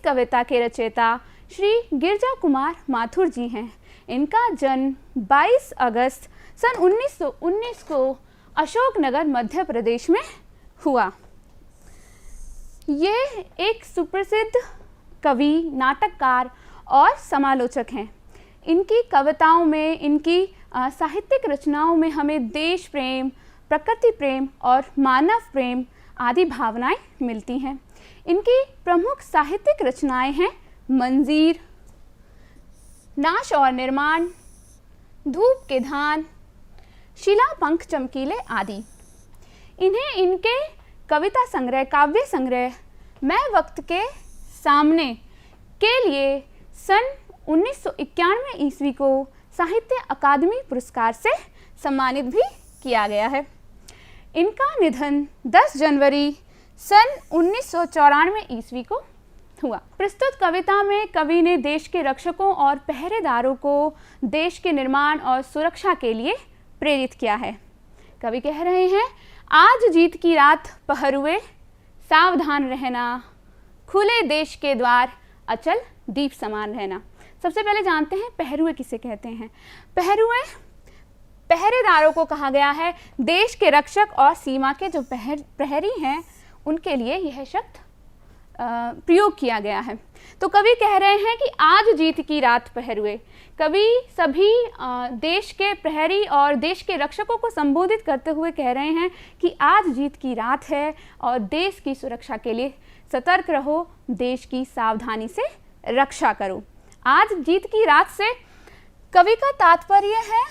कविता के रचयिता श्री गिरजा कुमार माथुर जी हैं। इनका जन्म 22 अगस्त सन 1919 को अशोकनगर मध्य प्रदेश में हुआ। ये एक सुप्रसिद्ध कवि, नाटककार और समालोचक हैं। इनकी कविताओं में, इनकी साहित्यिक रचनाओं में हमें देश प्रेम, प्रकृति प्रेम और मानव प्रेम आदि भावनाएं मिलती हैं। इनकी प्रमुख साहित्यिक रचनाएं हैं मंजीर, नाश और निर्माण, धूप के धान, शिला पंख चमकीले आदि। इन्हें इनके कविता संग्रह, काव्य संग्रह मैं वक्त के सामने के लिए सन 1991 ईस्वी को साहित्य अकादमी पुरस्कार से सम्मानित भी किया गया है। इनका निधन 10 जनवरी सन 1994 ईस्वी को हुआ। प्रस्तुत कविता में कवि ने देश के रक्षकों और पहरेदारों को देश के निर्माण और सुरक्षा के लिए प्रेरित किया है। कवि कह रहे हैं, आज जीत की रात पहरुए, सावधान रहना, खुले देश के द्वार, अचल दीप समान रहना। सबसे पहले जानते हैं पहरुए किसे कहते हैं। पहरुए पहरेदारों को कहा गया है। देश के रक्षक और सीमा के जो प्रहरी हैं उनके लिए यह शब्द प्रयोग किया गया है। तो कवि कह रहे हैं कि आज जीत की रात पहरुए। कवि सभी देश के प्रहरी और देश के रक्षकों को संबोधित करते हुए कह रहे हैं कि आज जीत की रात है और देश की सुरक्षा के लिए सतर्क रहो, देश की सावधानी से रक्षा करो। आज जीत की रात से कवि का तात्पर्य है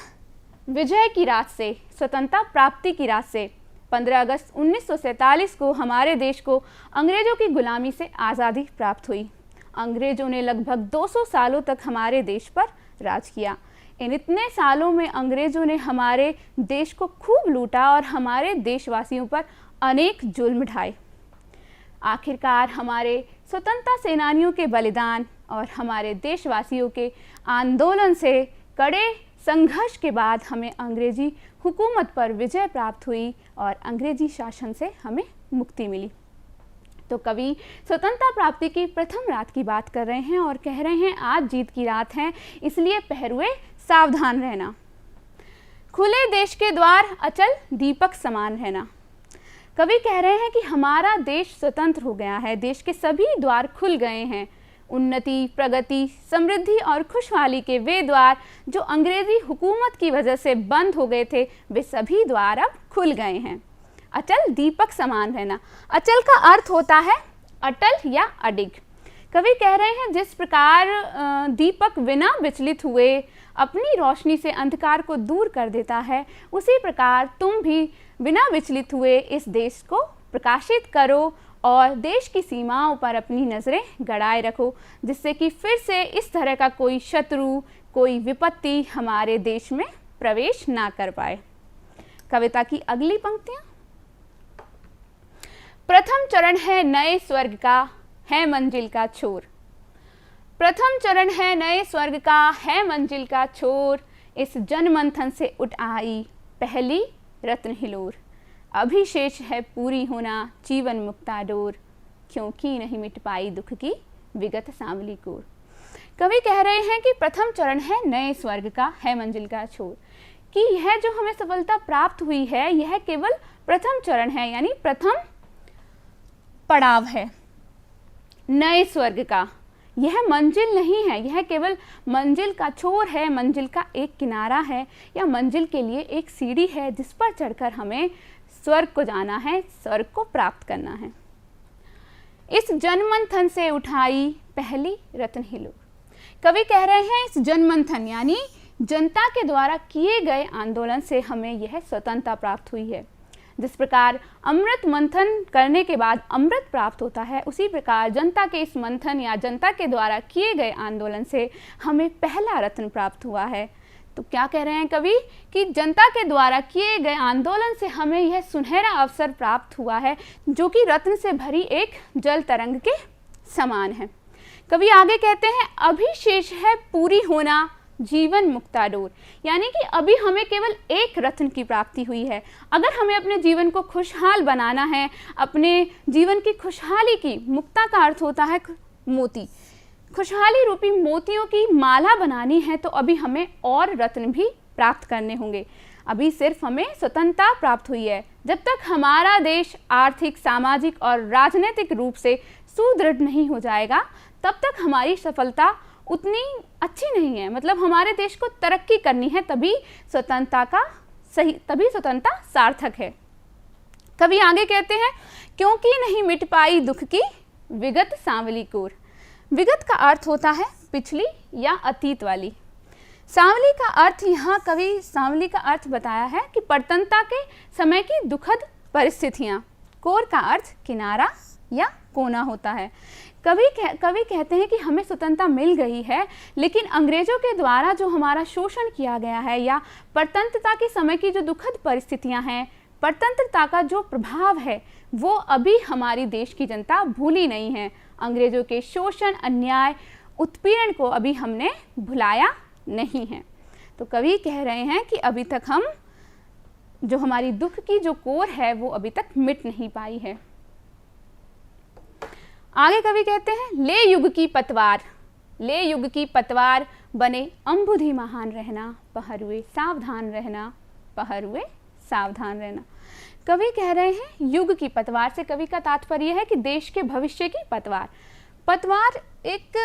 विजय की रात से, स्वतंत्रता प्राप्ति की रात से। 15 अगस्त 1947 को हमारे देश को अंग्रेजों की गुलामी से आज़ादी प्राप्त हुई। अंग्रेजों ने लगभग 200 सालों तक हमारे देश पर राज किया। इन इतने सालों में अंग्रेजों ने हमारे देश को खूब लूटा और हमारे देशवासियों पर अनेक जुल्म ढाए। आखिरकार हमारे स्वतंत्रता सेनानियों के बलिदान और हमारे देशवासियों के आंदोलन से, कड़े संघर्ष के बाद हमें अंग्रेजी हुकूमत पर विजय प्राप्त हुई और अंग्रेजी शासन से हमें मुक्ति मिली। तो कवि स्वतंत्रता प्राप्ति की प्रथम रात की बात कर रहे हैं और कह रहे हैं आज जीत की रात है, इसलिए पहरुए सावधान रहना, खुले देश के द्वार, अचल दीपक समान रहना। कवि कह रहे हैं कि हमारा देश स्वतंत्र हो गया है, देश के सभी द्वार खुल गए हैं। उन्नति, प्रगति, समृद्धि और खुशहाली के वे द्वार जो अंग्रेजी हुकूमत की वजह से बंद हो गए थे, वे सभी द्वार अब खुल गए हैं। अचल दीपक समान रहना। अचल का अर्थ होता है अटल या अडिग। कवि कह रहे हैं जिस प्रकार दीपक बिना विचलित हुए अपनी रोशनी से अंधकार को दूर कर देता है, उसी प्रकार तुम भी बिना विचलित हुए इस देश को प्रकाशित करो और देश की सीमाओं पर अपनी नज़रें गड़ाए रखो, जिससे कि फिर से इस तरह का कोई शत्रु, कोई विपत्ति हमारे देश में प्रवेश ना कर पाए। कविता की अगली पंक्तियां। प्रथम चरण है नए स्वर्ग का, है मंजिल का छोर। प्रथम चरण है नए स्वर्ग का, है मंजिल का छोर। इस जनमंथन से उठ आई पहली रत्न हिलोर। अभी शेष है पूरी होना जीवन मुक्ता डोर, क्योंकि नहीं मिट पाई दुख की विगत सांवली कोर। कवि कह रहे हैं कि प्रथम चरण है नए स्वर्ग का, है मंजिल का छोर, कि यह जो हमें सफलता प्राप्त हुई है यह केवल प्रथम चरण है, यानी प्रथम पड़ाव है नए स्वर्ग का। यह मंजिल नहीं है, यह केवल मंजिल का छोर है, मंजिल का एक किनारा है या मंजिल के लिए एक सीढ़ी है जिस पर चढ़कर हमें स्वर्ग को जाना है, स्वर्ग को प्राप्त करना है। इस जनमंथन से उठाई पहली रत्न हिलोर। कवि कह रहे हैं इस जनमंथन यानी जनता के द्वारा किए गए आंदोलन से हमें यह स्वतंत्रता प्राप्त हुई है। जिस प्रकार अमृत मंथन करने के बाद अमृत प्राप्त होता है, उसी प्रकार जनता के इस मंथन या जनता के द्वारा किए गए आंदोलन से हमें पहला रत्न प्राप्त हुआ है। तो क्या कह रहे हैं कवि कि जनता के द्वारा किए गए आंदोलन से हमें यह सुनहरा अवसर प्राप्त हुआ है जो कि रत्न से भरी एक जल तरंग के समान है। कवि आगे कहते हैं अभी शेष है पूरी होना जीवन मुक्ता डोर, यानी कि अभी हमें केवल एक रत्न की प्राप्ति हुई है। अगर हमें अपने जीवन को खुशहाल बनाना है, अपने जीवन की खुशहाली की, मुक्ता का अर्थ होता है मोती। खुशहाली रूपी मोतियों की माला बनानी है तो अभी हमें और रत्न भी प्राप्त करने होंगे। अभी सिर्फ हमें स्वतंत्रता प्राप्त हुई है। जब तक हमारा देश आर्थिक, सामाजिक और राजनीतिक रूप से सुदृढ़ नहीं हो जाएगा तब तक हमारी सफलता उतनी अच्छी नहीं है। मतलब हमारे देश को तरक्की करनी है, तभी स्वतंत्रता सार्थक है। कवि आगे कहते हैं, क्योंकि नहीं मिट पाई दुख की विगत सांवली कोर। विगत का अर्थ होता है पिछली या अतीत वाली। सांवली का अर्थ, यहाँ कवि सांवली का अर्थ बताया है कि परतंत्रता के समय की दुखद परिस्थितियाँ। कोर का अर्थ किनारा या कोना होता है। कवि कहते हैं कि हमें स्वतंत्रता मिल गई है, लेकिन अंग्रेजों के द्वारा जो हमारा शोषण किया गया है या परतंत्रता के समय की जो दुखद परिस्थितियां हैं, परतंत्रता का जो प्रभाव है वो अभी हमारी देश की जनता भूली नहीं है। अंग्रेजों के शोषण, अन्याय, उत्पीड़न को अभी हमने भुलाया नहीं है। तो कवि कह रहे हैं कि अभी तक हम जो हमारी दुख की जो कोर है वो अभी तक मिट नहीं पाई है। आगे कवि कहते हैं, ले युग की पतवार, ले युग की पतवार बने अंबुधि महान रहना, पहरुए सावधान रहना, पहरुए सावधान रहना। कवि कह रहे हैं युग की पतवार से कवि का तात्पर्य है कि देश के भविष्य की पतवार। पतवार एक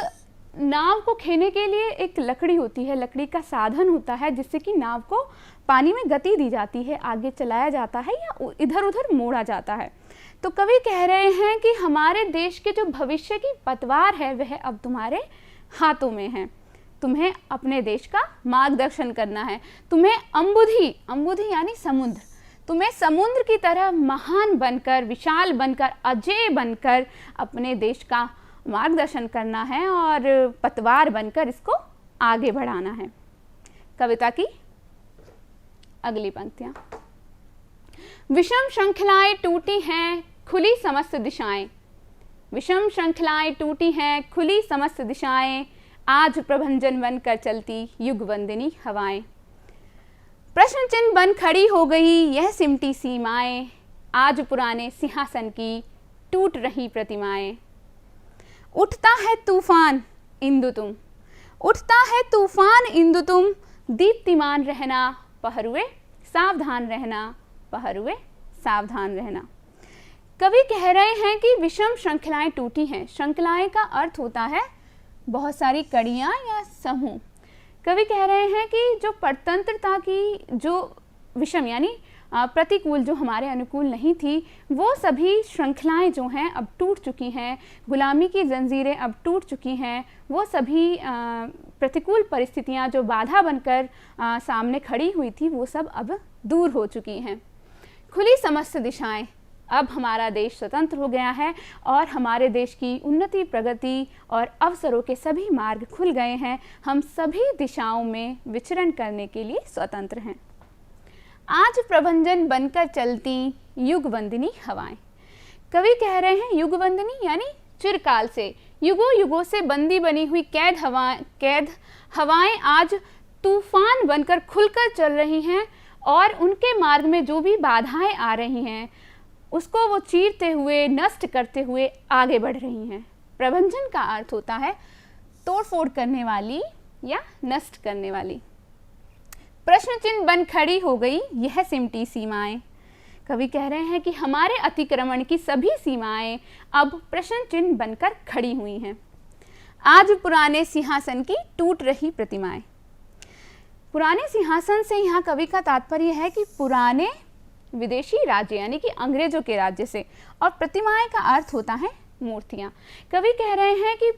नाव को खेने के लिए एक लकड़ी होती है, लकड़ी का साधन होता है जिससे कि नाव को पानी में गति दी जाती है, आगे चलाया जाता है या इधर उधर मोड़ा जाता है। तो कवि कह रहे हैं कि हमारे देश के जो भविष्य की पतवार है वह अब तुम्हारे हाथों में है। तुम्हें अपने देश का मार्गदर्शन करना है। तुम्हें अंबुधि, अंबुधि यानी समुद्र, तुम्हें समुद्र की तरह महान बनकर, विशाल बनकर, अजेय बनकर अपने देश का मार्गदर्शन करना है और पतवार बनकर इसको आगे बढ़ाना है। कविता की अगली पंक्तियां, विषम श्रृंखलाएं टूटी हैं, खुली समस्त दिशाएं। विषम श्रृंखलाएं टूटी हैं, खुली समस्त दिशाएं, आज प्रभंजन बनकर चलती युग वंदिनी हवाएं। प्रश्न चिन्ह बन खड़ी हो गई यह सिमटी सीमाएं, आज पुराने सिंहासन की टूट रही प्रतिमाएं। उठता है तूफान इंदु तुम, उठता है तूफान इंदु तुम, दीप्तिमान रहना, पहरुए सावधान रहना, पहरुए सावधान रहना। कवि कह रहे हैं कि विषम श्रृंखलाएं टूटी हैं। श्रृंखलाएं का अर्थ होता है बहुत सारी कड़ियां या समूह। कवि कह रहे हैं कि जो परतंत्रता की जो विषम यानी प्रतिकूल, जो हमारे अनुकूल नहीं थी, वो सभी श्रृंखलाएं जो हैं अब टूट चुकी हैं। गुलामी की जंजीरें अब टूट चुकी हैं। वो सभी प्रतिकूल परिस्थितियां जो बाधा बनकर सामने खड़ी हुई थी वो सब अब दूर हो चुकी हैं। खुली समस्त दिशाएं, अब हमारा देश स्वतंत्र हो गया है और हमारे देश की उन्नति, प्रगति और अवसरों के सभी मार्ग खुल गए हैं। हम सभी दिशाओं में विचरण करने के लिए स्वतंत्र हैं। आज प्रभंजन बनकर चलती युग वंदिनी हवाएं। कवि कह रहे हैं युग वंदिनी यानी चिरकाल से, युगों युगों से बंदी बनी हुई कैद हवाएं आज तूफान बनकर खुलकर चल रही हैं और उनके मार्ग में जो भी बाधाएं आ रही हैं उसको वो चीरते हुए, नष्ट करते हुए आगे बढ़ रही हैं। प्रभंजन का अर्थ होता है तोड़फोड़ करने वाली या नष्ट करने वाली। प्रश्न चिन्ह बन खड़ी हो गई यह सिमटी सीमाएं। कवि कह रहे हैं कि हमारे अतिक्रमण की सभी सीमाएं अब प्रश्न चिन्ह बनकर खड़ी हुई हैं। आज पुराने सिंहासन की टूट रही प्रतिमाएं। पुराने सिंहासन से यहाँ कवि का तात्पर्य है कि पुराने विदेशी राज्य यानी कि अंग्रेजों के राज्य से, और प्रतिमाएं का अर्थ होता है मूर्तियाँ। कवि कह रहे हैं कि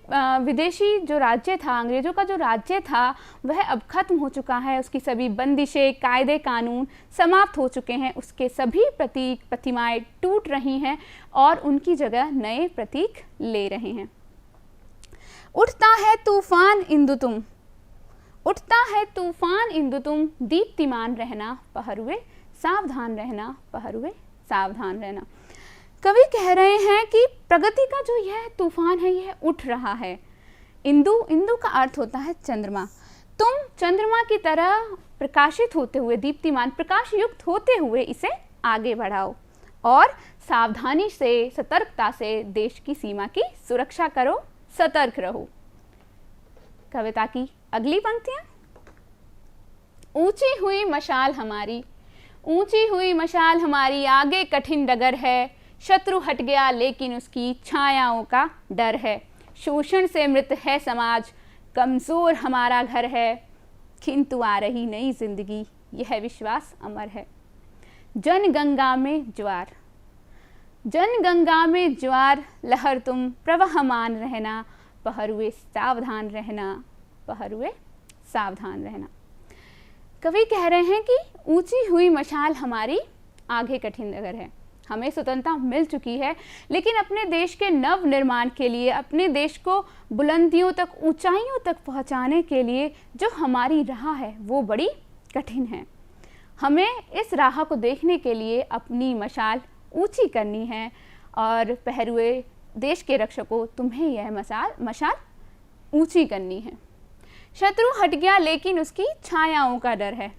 विदेशी जो राज्य था, अंग्रेजों का जो राज्य था वह अब खत्म हो चुका है। उसकी सभी बंदिशें, कायदे कानून समाप्त हो चुके हैं। उसके सभी प्रतीक, प्रतिमाएं टूट रही हैं और उनकी जगह नए प्रतीक ले रहे हैं। उठता है तूफान इंदु तुम, उठता है तूफान इंदु तुम, दीप्तिमान रहना, पहरुए सावधान रहना, पहरुए सावधान रहना। कवि कह रहे हैं कि प्रगति का जो यह तूफान है यह उठ रहा है। इंदु, इंदु का अर्थ होता है चंद्रमा। तुम चंद्रमा की तरह प्रकाशित होते हुए, दीप्तिमान, प्रकाश युक्त होते हुए इसे आगे बढ़ाओ और सावधानी से, सतर्कता से देश की सीमा की सुरक्षा करो, सतर्क रहो। कविता की अगली पंक्तियां, ऊंची हुई मशाल हमारी, ऊंची हुई मशाल हमारी, आगे कठिन डगर है, शत्रु हट गया लेकिन उसकी छायाओं का डर है, शोषण से मृत है समाज, कमजोर हमारा घर है, किंतु आ रही नई जिंदगी, यह विश्वास अमर है। जन गंगा में ज्वार, जन गंगा में ज्वार, लहर तुम प्रवहमान रहना, पहरुए सावधान रहना, पहरुए सावधान रहना। कवि कह रहे हैं कि ऊंची हुई मशाल हमारी, आगे कठिन डगर है। हमें स्वतंत्रता मिल चुकी है, लेकिन अपने देश के नव निर्माण के लिए, अपने देश को बुलंदियों तक, ऊंचाइयों तक पहुंचाने के लिए जो हमारी राह है वो बड़ी कठिन है। हमें इस राह को देखने के लिए अपनी मशाल ऊंची करनी है, और पहरुए देश के रक्षकों, तुम्हें यह मशाल ऊंची करनी है। शत्रु हट गया लेकिन उसकी छायाओं का डर है।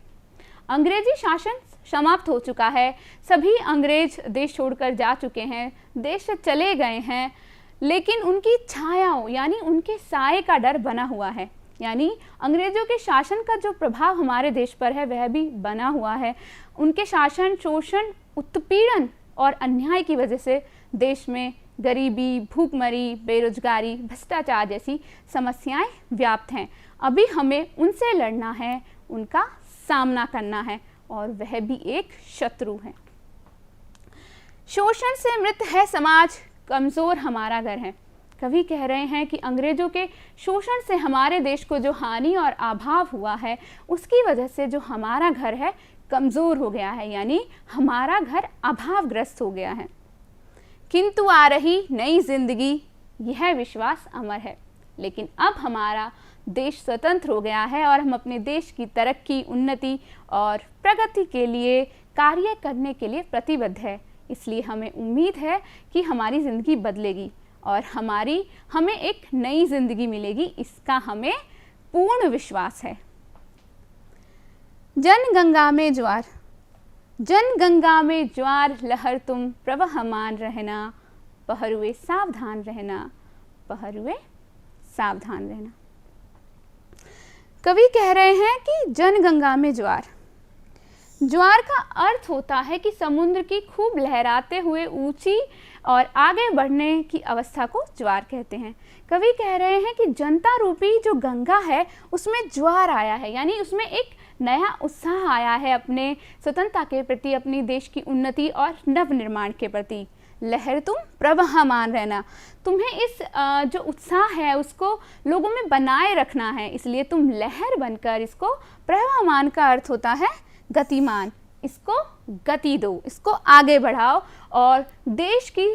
अंग्रेजी शासन समाप्त हो चुका है, सभी अंग्रेज देश छोड़कर जा चुके हैं, देश से चले गए हैं, लेकिन उनकी छायाओं यानी उनके साए का डर बना हुआ है। यानी अंग्रेजों के शासन का जो प्रभाव हमारे देश पर है वह भी बना हुआ है। उनके शासन, शोषण, उत्पीड़न और अन्याय की वजह से देश में गरीबी, भूखमरी, बेरोजगारी, भ्रष्टाचार जैसी समस्याएं व्याप्त हैं। अभी हमें उनसे लड़ना है, उनका सामना करना है, और वह भी एक शत्रु है। शोषण से मृत है समाज, कमजोर हमारा घर है। कवि कह रहे हैं कि अंग्रेजों के शोषण से हमारे देश को जो हानि और अभाव हुआ है, उसकी वजह से जो हमारा घर है कमजोर हो गया है, यानी हमारा घर अभावग्रस्त हो गया है। किंतु आ रही नई जिंदगी, यह विश्वास अमर है। लेकिन अब हमारा देश स्वतंत्र हो गया है और हम अपने देश की तरक्की, उन्नति और प्रगति के लिए कार्य करने के लिए प्रतिबद्ध है। इसलिए हमें उम्मीद है कि हमारी ज़िंदगी बदलेगी और हमें एक नई ज़िंदगी मिलेगी, इसका हमें पूर्ण विश्वास है। जन गंगा में ज्वार, जन गंगा में ज्वार, लहर तुम प्रवहमान रहना, पहरुए सावधान रहना, पहरुए सावधान रहना। कवि कह रहे हैं कि जन गंगा में ज्वार, ज्वार का अर्थ होता है कि समुद्र की खूब लहराते हुए ऊंची और आगे बढ़ने की अवस्था को ज्वार कहते हैं। कवि कह रहे हैं कि जनता रूपी जो गंगा है उसमें ज्वार आया है, यानी उसमें एक नया उत्साह आया है अपने स्वतंत्रता के प्रति, अपनी देश की उन्नति और नव निर्माण के प्रति। लहर तुम प्रवहमान रहना, तुम्हें इस जो उत्साह है उसको लोगों में बनाए रखना है, इसलिए तुम लहर बनकर, इसको प्रवहमान का अर्थ होता है गतिमान, इसको गति दो, इसको आगे बढ़ाओ और देश की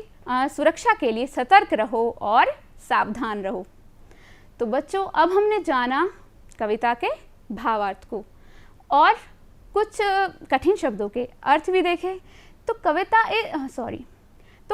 सुरक्षा के लिए सतर्क रहो और सावधान रहो। तो बच्चों, अब हमने जाना कविता के भावार्थ को और कुछ कठिन शब्दों के अर्थ भी देखे। तो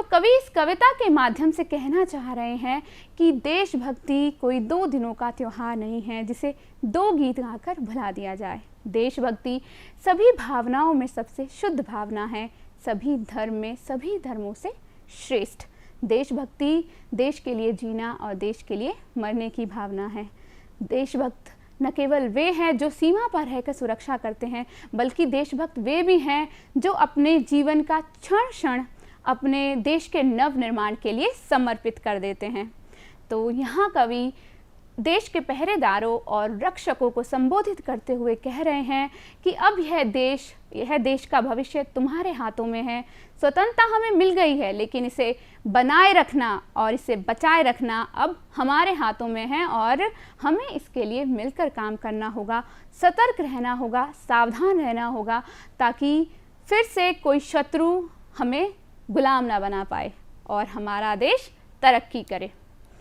कवि इस कविता के माध्यम से कहना चाह रहे हैं कि देशभक्ति कोई 2 दिनों का त्यौहार नहीं है जिसे 2 गीत गाकर भुला दिया जाए। देशभक्ति सभी भावनाओं में सबसे शुद्ध भावना है, सभी धर्म में, सभी धर्मों से श्रेष्ठ। देशभक्ति देश के लिए जीना और देश के लिए मरने की भावना है। देशभक्त न केवल वे हैं जो सीमा पर रहकर सुरक्षा करते हैं, बल्कि देशभक्त वे भी हैं जो अपने जीवन का क्षण क्षण अपने देश के नव निर्माण के लिए समर्पित कर देते हैं। तो यहाँ कवि देश के पहरेदारों और रक्षकों को संबोधित करते हुए कह रहे हैं कि अब यह देश का भविष्य तुम्हारे हाथों में है। स्वतंत्रता हमें मिल गई है, लेकिन इसे बनाए रखना और इसे बचाए रखना अब हमारे हाथों में है और हमें इसके लिए मिलकर काम करना होगा, सतर्क रहना होगा, सावधान रहना होगा, ताकि फिर से कोई शत्रु हमें गुलाम ना बना पाए और हमारा देश तरक्की करे।